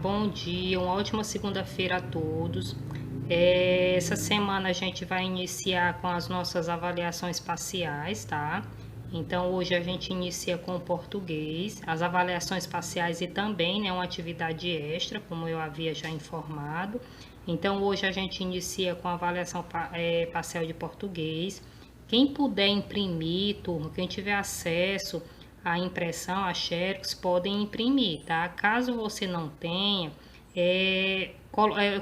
bom dia, uma ótima segunda-feira a todos. Essa semana a gente vai iniciar com as nossas avaliações parciais, tá? Então hoje a gente inicia com o português, as avaliações parciais e também, né, uma atividade extra, como eu havia já informado. Então hoje a gente inicia com a avaliação parcial de português. Quem puder imprimir, turma, quem tiver acesso a impressão, a xerox, podem imprimir, tá? Caso você não tenha,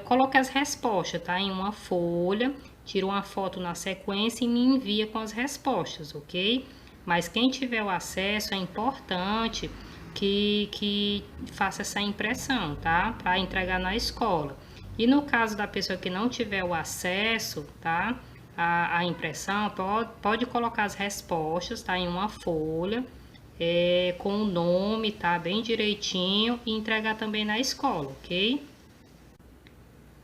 coloque as respostas, tá? Em uma folha, tira uma foto na sequência e me envia com as respostas, ok? Mas quem tiver o acesso, é importante que faça essa impressão, tá? Para entregar na escola. E no caso da pessoa que não tiver o acesso, tá? A impressão, pode colocar as respostas, tá? Em uma folha, com o nome, tá? Bem direitinho e entregar também na escola, ok?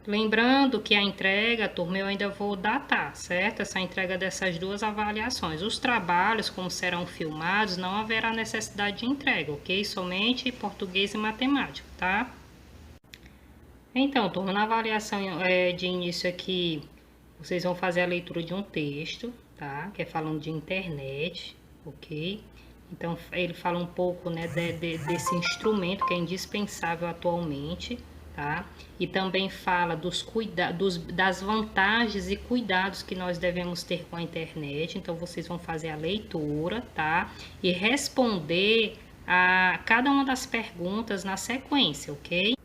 Lembrando que a entrega, turma, eu ainda vou datar, certo? Essa entrega dessas duas avaliações. Os trabalhos, como serão filmados, não haverá necessidade de entrega, ok? Somente português e matemática, tá? Então, turma, na avaliação de início aqui, vocês vão fazer a leitura de um texto, tá? Que é falando de internet, ok? Então, ele fala um pouco, né, desse instrumento que é indispensável atualmente, tá? E também fala das vantagens e cuidados que nós devemos ter com a internet. Então, vocês vão fazer a leitura, tá? E responder a cada uma das perguntas na sequência, ok?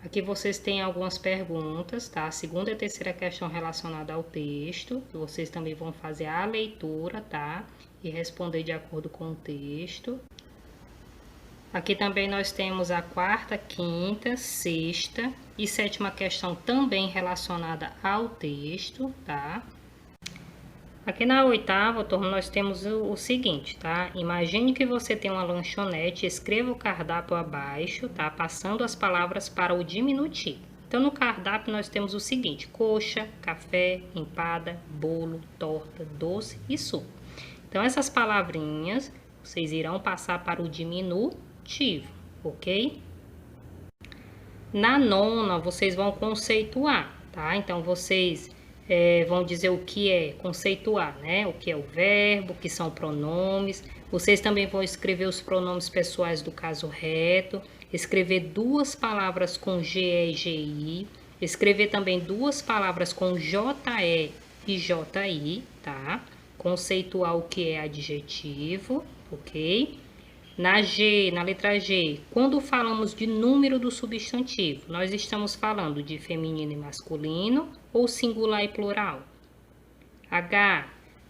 Aqui vocês têm algumas perguntas, tá? A segunda e a terceira questão relacionada ao texto, que vocês também vão fazer a leitura, tá? E responder de acordo com o texto. Aqui também nós temos a quarta, quinta, sexta e sétima questão também relacionada ao texto, tá? Aqui na oitava, turma, nós temos o seguinte, tá? Imagine que você tem uma lanchonete, escreva o cardápio abaixo, tá? Passando as palavras para o diminutivo. Então, no cardápio nós temos o seguinte: coxa, café, empada, bolo, torta, doce e suco. Então, essas palavrinhas vocês irão passar para o diminutivo, ok? Na nona, vocês vão conceituar, tá? Então, vocês vão dizer o que é conceituar, né? O que é o verbo, o que são pronomes. Vocês também vão escrever os pronomes pessoais do caso reto, escrever duas palavras com GE e GI, escrever também duas palavras com JE e JI, tá? Conceituar o que é adjetivo, ok? Na letra G, quando falamos de número do substantivo, nós estamos falando de feminino e masculino ou singular e plural? H,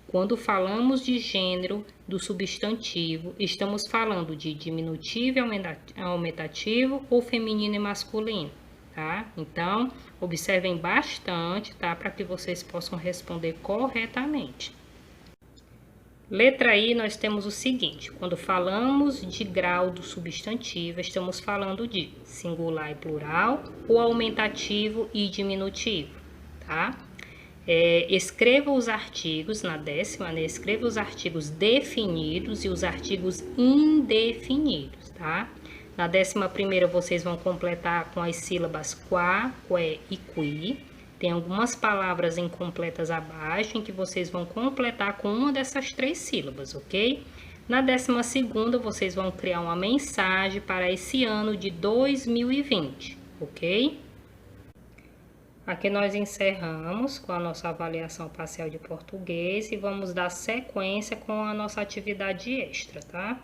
quando falamos de gênero do substantivo, estamos falando de diminutivo e aumentativo ou feminino e masculino, tá? Então, observem bastante, tá? Para que vocês possam responder corretamente. Letra I, nós temos o seguinte: quando falamos de grau do substantivo, estamos falando de singular e plural ou aumentativo e diminutivo, tá? Escreva os artigos, na décima, né? Escreva os artigos definidos e os artigos indefinidos, tá? Na 11ª, vocês vão completar com as sílabas qua, que e qui. Tem algumas palavras incompletas abaixo, em que vocês vão completar com uma dessas três sílabas, ok? Na 12ª, vocês vão criar uma mensagem para esse ano de 2020, ok? Aqui nós encerramos com a nossa avaliação parcial de português e vamos dar sequência com a nossa atividade extra, tá?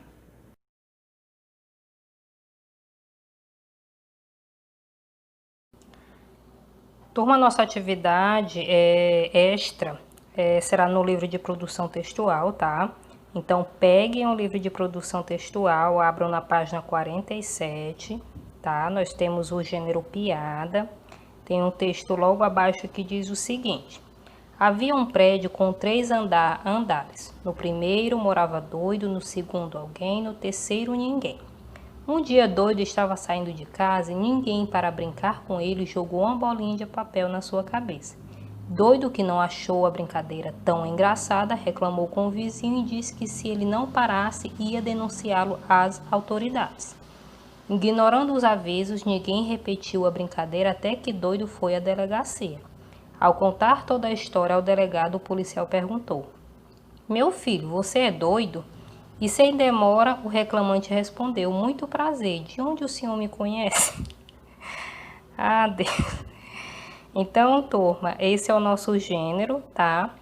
Turma, nossa atividade extra será no livro de produção textual, tá? Então, peguem o livro de produção textual, abram na página 47, tá? Nós temos o gênero piada. Tem um texto logo abaixo que diz o seguinte: havia um prédio com 3 andares. No primeiro morava doido, no segundo alguém, no terceiro ninguém. Um dia doido estava saindo de casa e ninguém para brincar com ele jogou uma bolinha de papel na sua cabeça. Doido, que não achou a brincadeira tão engraçada, reclamou com o vizinho e disse que se ele não parasse ia denunciá-lo às autoridades. Ignorando os avisos, ninguém repetiu a brincadeira até que doido foi à delegacia. Ao contar toda a história ao delegado, o policial perguntou: Meu filho, você é doido? E sem demora, o reclamante respondeu: Muito prazer, de onde o senhor me conhece? Ah, Deus. Então, turma, esse é o nosso gênero, tá?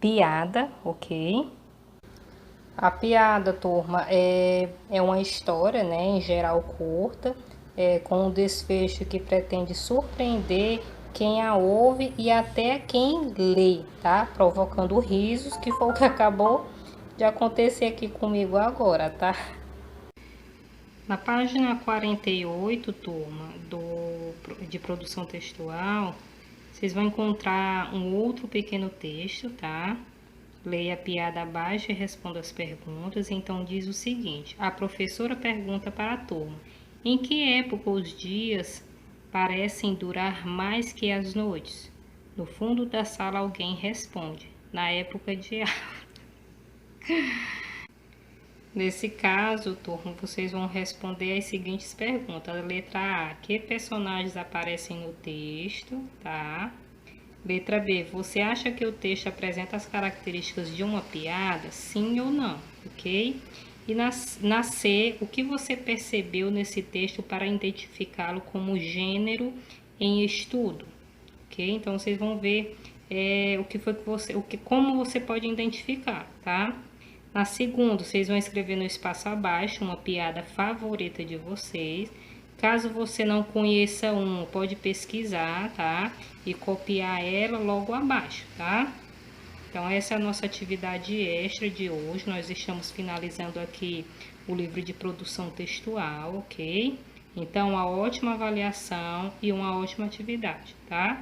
Piada, ok? A piada, turma, é uma história, né, em geral curta, com um desfecho que pretende surpreender quem a ouve e até quem lê, tá? Provocando risos, que foi o que acabou de acontecer aqui comigo agora, tá? Na página 48, turma, de produção textual, vocês vão encontrar um outro pequeno texto, tá? Leia a piada abaixo e responda as perguntas. Então, diz o seguinte: a professora pergunta para a turma: em que época os dias parecem durar mais que as noites? No fundo da sala, alguém responde: na época de aula. Nesse caso, turma, vocês vão responder as seguintes perguntas. Letra A: que personagens aparecem no texto, tá? Letra B: você acha que o texto apresenta as características de uma piada? Sim ou não, ok? E na C: o que você percebeu nesse texto para identificá-lo como gênero em estudo? Ok? Então, vocês vão ver o que foi que você, como você pode identificar, tá? Na segunda, vocês vão escrever no espaço abaixo uma piada favorita de vocês. Caso você não conheça uma, pode pesquisar, tá? E copiar ela logo abaixo, tá? Então, essa é a nossa atividade extra de hoje. Nós estamos finalizando aqui o livro de produção textual, ok? Então, uma ótima avaliação e uma ótima atividade, tá?